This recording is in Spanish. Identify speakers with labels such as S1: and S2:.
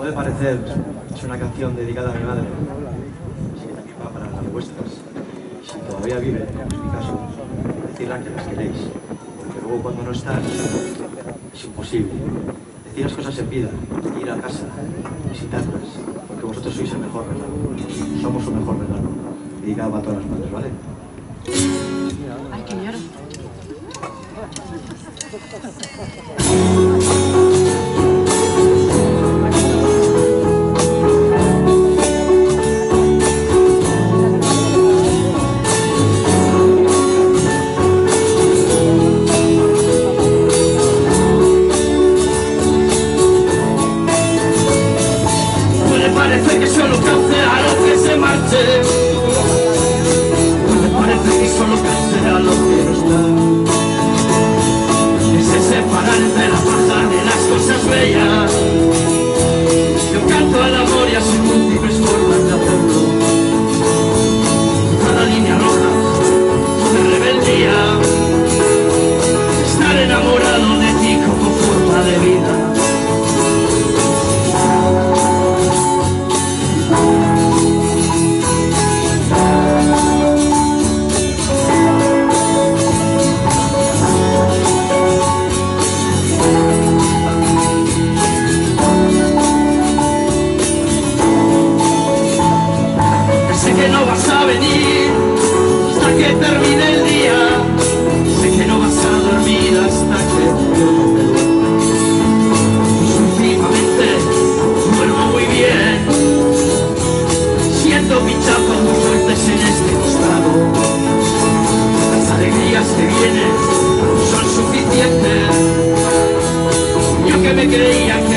S1: puede parecer es una canción dedicada a mi madre, así que también va para las vuestras. Si todavía vive, como es mi caso, decidla que las queréis, porque luego cuando no están es imposible. Decir las cosas en vida, ir a casa, visitarlas, porque vosotros sois el mejor regalo. Somos un mejor regalo. Dedicado para todas las madres, ¿vale?
S2: Ay, que lloro.
S3: Parece que solo cance a los que se marchen. Me parece que solo cance a los que no están. Que se separan entre la paja de las cosas bellas. Yo canto al amor y a sus múltiples formas de hacerlo. Cada línea roja de rebeldía. Estar enamorado de ti como forma de vida. Que no vas a venir hasta que termine el día. Sé que no vas a dormir hasta que yo no me duerma. Últimamente duermo muy bien. Siento pinchazos muy fuertes en este costado. Las alegrías que vienen son suficientes. Yo que me creía que